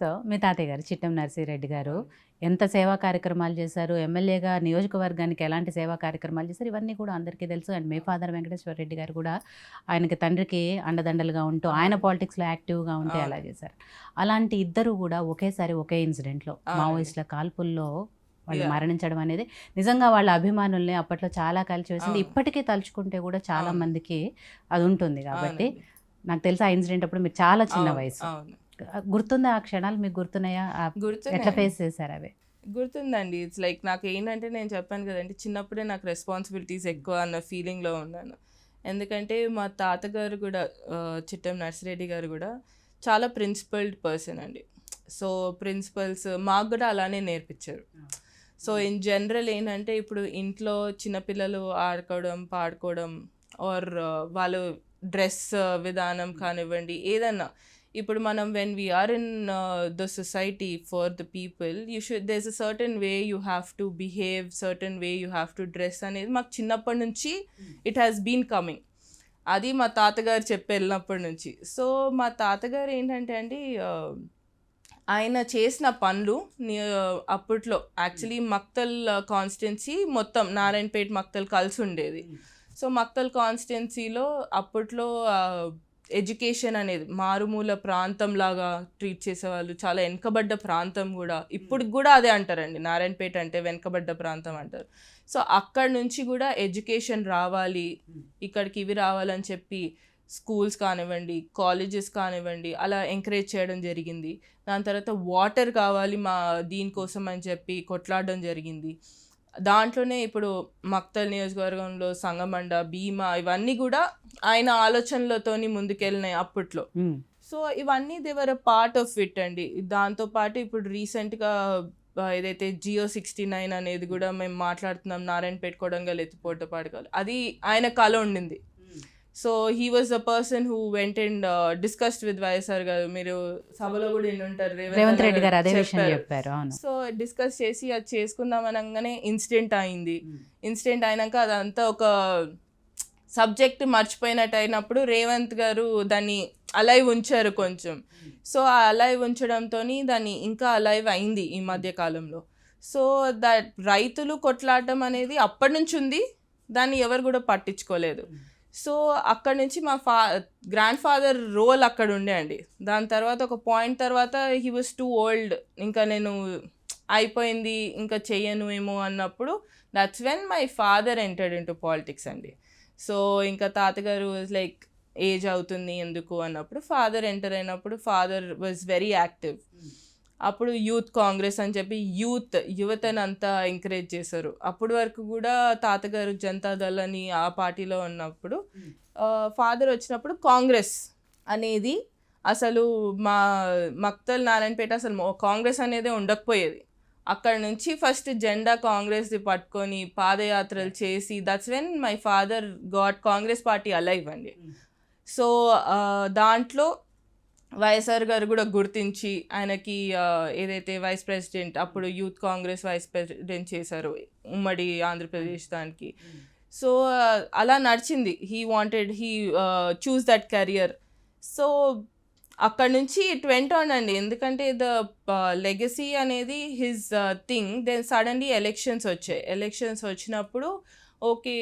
So, మీ తాతయ్య గారు చిట్టెం నరసింహారెడ్డి గారు అవును. ఎంత సేవా కార్యక్రమాలు చేశారు, ఎమ్మెల్యేగా నియోజకవర్గానికి ఎలాంటి సేవా కార్యక్రమాలు చేశారు, ఇవన్నీ కూడా అందరికీ తెలుసు. And me father Venkateswara Reddy గారు కూడా ఆయనకి తండ్రికి అండదండలుగా ఉంటూ, ఆయన అవును. పాలిటిక్స్‌లో యాక్టివ్‌గా ఉంటే అవును. అలా చేశారు. అలాంటి ఇద్దరు కూడా ఒకేసారి ఒకే ఇన్సిడెంట్‌లో అవునండి. మావోయిస్టుల కాల్పుల్లో వాళ్ళు యాహ్! మరణించడం అనేది నిజంగా వాళ్ళ అభిమానుల్ని అప్పట్లో చాలా కలిచివేసింది. అవును. ఇప్పటికీ తలుచుకుంటే కూడా చాలా అవును. మందికి అది ఉంటుంది కాబట్టి, అవునండి. నాకు తెలిసి ఆ ఇన్సిడెంట్ అప్పుడు మీరు చాలా చిన్న అవును. వయసు. అవును. గుర్తుందా ఆ క్షణాలు మీకు గుర్తున్నాయా? ఎట్లా గుర్తున్నాయండి. ఫేస్ చేశారు అవి? గుర్తుందండి. ఇట్స్ లైక్ నాకేంటంటే నేను చెప్పాను కదండీ! చిన్నప్పుడే నాకు రెస్పాన్సిబిలిటీస్ ఎక్కువ అన్న ఫీలింగ్‌లో ఉన్నాను. ఎందుకంటే మా తాతగారు గూడా చిట్టెం నర్సిరెడ్డి గారు గూడా చాలా ప్రిన్సిపల్డ్ పర్సన్ అండి. సో, ప్రిన్సిపల్స్ మాకు గూడా అలానే నేర్పించారు. సో, ఇన్ జనరల్ ఏంటంటే ఇప్పుడు ఇంట్లో చిన్న పిల్లలు ఆడుకోవడం, పాడుకోవడం ఆర్ వాళ్ళు డ్రెస్ విధానం కానివ్వండి, ఏదన్నా ఇప్పుడు మనం when we are in the society for the people there is a certain way you have to behave, certain way you have to dress అనేది మాకు చిన్నప్పటి నుంచి ఇట్ హ్యాస్ బీన్ కమింగ్. అది మా తాతగారు చెప్పి వెళ్ళినప్పటి నుంచి. సో మా తాతగారు ఏంటంటే అండి ఆయన చేసిన పనులు అప్పట్లో యాక్చువల్లీ మక్తల్ కాన్స్టిట్యున్సీ మొత్తం నారాయణపేట మక్తల్ కలిసి ఉండేది. సో మక్తల్ కాన్స్టిట్యున్సీలో అప్పట్లో ఎడ్యుకేషన్ అనేది మారుమూల ప్రాంతం లాగా ట్రీట్ చేసేవాళ్ళు. చాలా వెనుకబడ్డ ప్రాంతం కూడా, ఇప్పటికి కూడా అదే అంటారండి, నారాయణపేట అంటే వెనుకబడ్డ ప్రాంతం అంటారు. సో అక్కడి నుంచి కూడా ఎడ్యుకేషన్ రావాలి, ఇక్కడికి ఇవి రావాలని చెప్పి స్కూల్స్ కానివ్వండి, కాలేజెస్ కానివ్వండి, అలా ఎంకరేజ్ చేయడం జరిగింది. దాని తర్వాత వాటర్ కావాలి మా దీనికోసం అని చెప్పి కొట్లాడడం జరిగింది. దాంట్లోనే ఇప్పుడు మక్తల్ నియోజకవర్గంలో సంగమండ, భీమా ఇవన్నీ కూడా ఆయన ఆలోచనలతోని ముందుకెళ్ళినాయి అప్పట్లో. సో ఇవన్నీ దేవర్ పార్ట్ ఆఫ్ ఇట్ అండి. దాంతోపాటు ఇప్పుడు రీసెంట్గా ఏదైతే జియో 69 అనేది కూడా మేము మాట్లాడుతున్నాం, నారాయణపేట కొడంగల్ ఎత్తిపోట పడగలు, అది ఆయన కళ ఉండింది. So he was a person who went and discussed with YSR గారు. మీరు సభలో కూడా వినుంటారు, రేవంత్ రెడ్డి గారు అదే విషయం చెప్పారు. అవును. సో డిస్కస్ చేసి అది చేసుకుందాం అనగానే ఇన్సిడెంట్ అయింది. ఇన్సిడెంట్ అయినాక అదంతా ఒక సబ్జెక్ట్ మర్చిపోయినట్టు అయినప్పుడు రేవంత్ గారు దాన్ని అలైవ్ ఉంచారు కొంచెం. సో ఆ అలైవ్ ఉంచడంతో దాన్ని ఇంకా అలైవ్ అయింది ఈ మధ్య కాలంలో. సో దట్ రైతులు కొట్లాడటం అనేది అప్పటి నుంచి ఉంది, దాన్ని ఎవరు కూడా పట్టించుకోలేదు. సో అక్కడ నుంచి మా గ్రాండ్ ఫాదర్ రోల్ అక్కడ ఉండే అండి. దాని తర్వాత ఒక పాయింట్ తర్వాత హీ వాజ్ టూ ఓల్డ్, ఇంకా నేను అయిపోయింది ఇంకా చెయ్యను ఏమో అన్నప్పుడు that's when my father entered in to politics అండి. సో ఇంకా తాతగారు వాజ్ లైక్ ఏజ్ అవుతుంది ఎందుకు అన్నప్పుడు ఫాదర్ ఎంటర్ అయినప్పుడు ఫాదర్ వాజ్ వెరీ యాక్టివ్. అప్పుడు యూత్ కాంగ్రెస్ అని చెప్పి యువతని అంతా ఎంకరేజ్ చేశారు. అప్పటి వరకు కూడా తాతగారు జనతాదళ్ అని ఆ పార్టీలో ఉన్నప్పుడు ఫాదర్ వచ్చినప్పుడు కాంగ్రెస్ అనేది అసలు మా మక్తల్ నారాయణపేట అసలు కాంగ్రెస్ అనేదే ఉండకపోయేది. అక్కడ నుంచి ఫస్ట్ జెండా కాంగ్రెస్ది పట్టుకొని పాదయాత్రలు చేసి that's when my father got Congress party alive అండి. సో దాంట్లో వైఎస్ఆర్ గారు కూడా గుర్తించి ఆయనకి ఏదైతే వైస్ ప్రెసిడెంట్, అప్పుడు యూత్ కాంగ్రెస్ వైస్ ప్రెసిడెంట్ చేశారు ఉమ్మడి ఆంధ్రప్రదేశ్ దానికి. సో అలా నడిచింది. He choose that career. So అక్కడ నుంచి ఇట్ వెంట్ ఆన్ అండి. ఎందుకంటే ద లెగసీ అనేది his thing. Then suddenly elections వచ్చాయి. ఎలక్షన్స్ వచ్చినప్పుడు ఓకే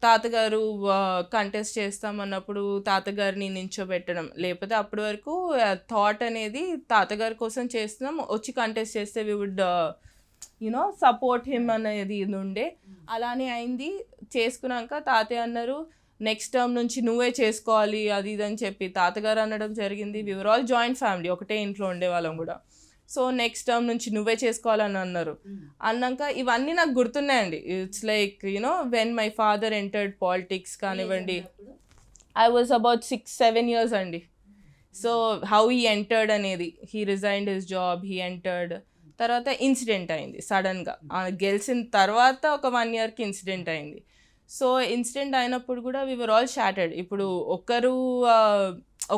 తాతగారు కంటెస్ట్ చేస్తామన్నప్పుడు తాతగారిని నించోబెట్టడం, లేకపోతే అప్పటి వరకు థాట్ అనేది తాతగారి కోసం చేస్తున్నాం, వచ్చి కంటెస్ట్ చేస్తే వి వుడ్ సపోర్ట్ హిమ్ అనేది ఇది ఉండే. అలానే అయింది. చేసుకున్నాక తాతయ్య అన్నారు నెక్స్ట్ టర్మ్ నుంచి నువ్వే చేసుకోవాలి అది ఇది అని చెప్పి తాతగారు అనడం జరిగింది. వి వర్ ఆల్ జాయింట్ ఫ్యామిలీ, ఒకటే ఇంట్లో ఉండేవాళ్ళం కూడా. సో నెక్స్ట్ టర్మ్ నుంచి నువ్వే చేసుకోవాలని అన్నారు. అన్నాక ఇవన్నీ నాకు గుర్తున్నాయండి. It's like when my father entered politics కానివ్వండి, ఐ వాజ్ అబౌట్ 6-7 years అండి. సో హౌ హీ ఎంటర్డ్ అనేది, he resigned his job, he entered. తర్వాత ఇన్సిడెంట్ అయింది సడన్గా, గెలిచిన తర్వాత ఒక 1 yearకి ఇన్సిడెంట్ అయింది. సో ఇన్సిడెంట్ అయినప్పుడు కూడా వి వర్ ఆల్ షాటర్డ్. ఇప్పుడు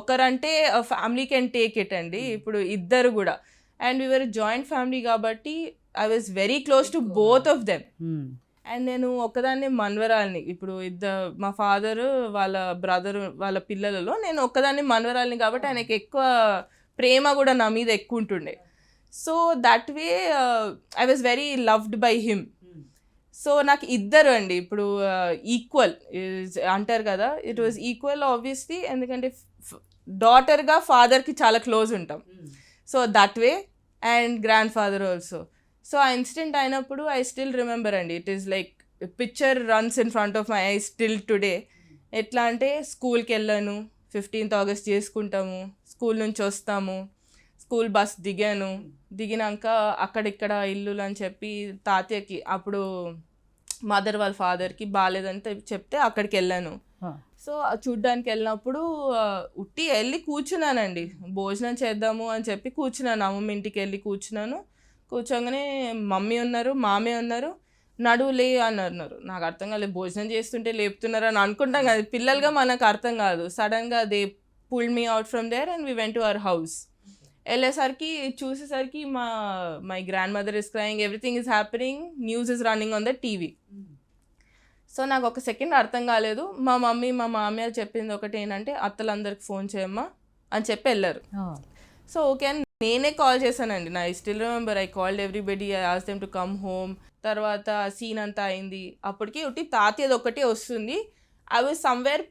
ఒకరంటే ఫ్యామిలీ కెన్ టేక్ ఇట్ అండి, ఇప్పుడు ఇద్దరు కూడా. And we were joint family కాబట్టి I was very close to both of them. And నేను ఒక్కదాన్ని మన్వరాల్ని, ఇప్పుడు మా ఫాదరు వాళ్ళ బ్రదరు వాళ్ళ పిల్లలలో నేను ఒక్కదాన్ని మన్వరాల్ని కాబట్టి ఆయనకి ఎక్కువ ప్రేమ కూడా నా మీద ఎక్కువ ఉంటుండే. So that way I was very loved by him. So నాకు ఇద్దరు అండి ఇప్పుడు ఈక్వల్ అంటారు కదా, ఇట్ వాజ్ ఈక్వల్ ఆబ్వియస్లీ, ఎందుకంటే డాటర్గా ఫాదర్కి చాలా క్లోజ్ ఉంటాం. So that way and grand father also. So ఆ ఇన్సిడెంట్ అయినప్పుడు ఐ స్టిల్ రిమెంబర్ అండి, it is like picture runs in front of my I still today. ఎట్లా అంటే స్కూల్కి వెళ్ళాను, 15th August చేసుకుంటాము, స్కూల్ నుంచి వస్తాము, స్కూల్ బస్ దిగినాక అక్కడిక్కడ ఇల్లులు అని చెప్పి తాతయ్యకి అప్పుడు మదర్ వాళ్ళ ఫాదర్కి బాగాలేదని చెప్తే అక్కడికి వెళ్ళాను. సో చూడ్డానికి వెళ్ళినప్పుడు ఉట్టి వెళ్ళి కూర్చున్నానండి, భోజనం చేద్దాము అని చెప్పి కూర్చున్నాను. అమ్మమ్మ ఇంటికి వెళ్ళి కూర్చోగానే మమ్మీ ఉన్నారు, మామే ఉన్నారు, నడువులే అని అన్నారు. నాకు అర్థం కాలేదు, భోజనం చేస్తుంటే లేపుతున్నారు అని అనుకుంటాం కదా, పిల్లలుగా మనకు అర్థం కాదు. సడన్గా they pulled me out from there and we went to our house. వెళ్ళేసరికి చూసేసరికి my grandmother is crying, everything is happening, news is running on the TV. So నాకు ఒక సెకండ్ అర్థం కాలేదు. మా మమ్మీ మా మామయ్య చెప్పింది ఒకటి ఏంటంటే, అత్తలందరికి ఫోన్ చేయమ్మా అని చెప్పి వెళ్ళారు. సో ఓకే అని నేనే కాల్ చేశానండి. నా still remember, I called everybody, I asked them to come home. తర్వాత సీన్ అంతా అయింది. అప్పటికి ఒకటి తాతయ్యది ఒకటే వస్తుంది. ఐ వాజ్ సమ్వేర్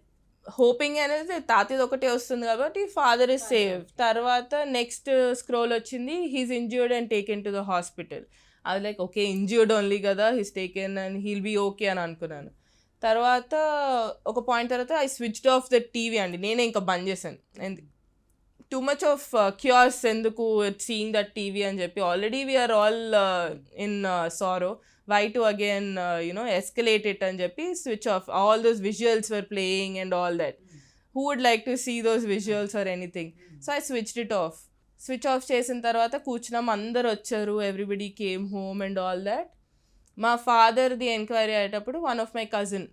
హోపింగ్ అనేది తాతయ్యది ఒకటే వస్తుంది కాబట్టి ఫాదర్ ఇస్ సేవ్. తర్వాత నెక్స్ట్ స్క్రోల్ వచ్చింది, he's injured and taken to the hospital. అది లైక్ ఓకే ఇంజ్యూర్డ్ ఓన్లీ కదా, he's taken and he'll be okay అని అనుకున్నాను. తర్వాత ఒక పాయింట్ తర్వాత I switched off the TV అండి, నేనే ఇంకా బంద్ చేశాను. టూ మచ్ ఆఫ్ క్యూర్స్ ఎందుకు సీయింగ్ దట్ టీవీ అని చెప్పి, already we're all in sorrow, why to again escalate it అని చెప్పి switch off. All those visuals were playing and all that. Who would like to see those visuals or anything? So I switched it off. Switch off చేసిన తర్వాత కూర్చున్నాం, అందరు వచ్చారు, everybody came home and all that. మా ఫాదర్ది enquiry అయ్యేటప్పుడు one of my cousin,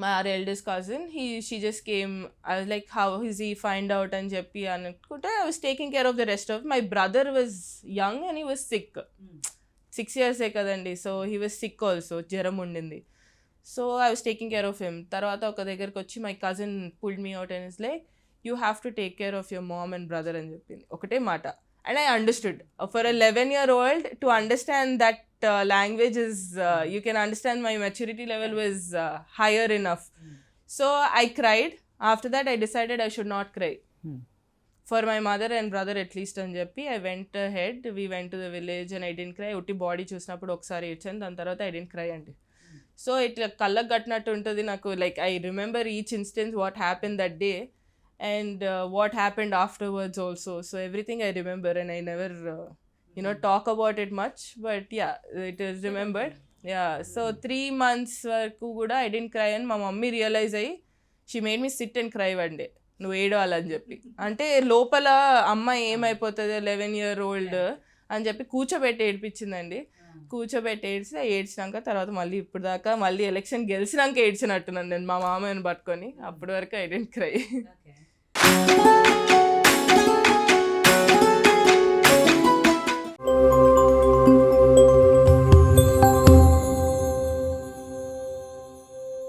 my eldest cousin, she just came. I was like, how is he, find out అని చెప్పి అనుకుంటే I was taking care of the rest of my brother was young and he was sick. 6 years కదండి. So he was sick also, జ్వరం ఉండింది. So I was taking care of him. తర్వాత ఒక దగ్గరికి వచ్చి my cousin pulled me out and is like, you have to take care of your mom and brother అని చెప్పింది, ఒకటే మాట. And I understood. For a 11-year-old to understand that language is, you can understand my maturity level was higher enough. So I cried. After that I decided I should not cry for my mother and brother at least అని చెప్పి I went ahead. We went to the village and I didn't cry. ఉట్టి body చూసినప్పుడు ఒకసారి ఏడ్చాను, దాని తర్వాత I didn't cry అండి. So ఇట్లా కళ్ళకు కట్టినట్టు ఉంటుంది నాకు. Like I remember each instance, what happen that day and what happened afterwards also. So everything I remember and I never talk about it much, but yeah, it is remembered. Yeah, so 3 months వరకు కూడా I didn't cry అని మా mummy realise అయ్యి she made me sit and cry one day. నువ్వు ఏడవాలని చెప్పి, అంటే లోపల అమ్మ ఏమైపోతుంది 11-year-old అని చెప్పి కూర్చోబెట్టి ఏడిపించిందండి. కూర్చోబెట్టి ఏడ్చినాక తర్వాత మళ్ళీ ఇప్పుడు దాకా మళ్ళీ ఎలక్షన్ గెలిచినాక ఏడ్చినట్టున్నాను నేను మా మామయ్యని పట్టుకొని. అప్పటి వరకు ఐ డోంట్ క్రై.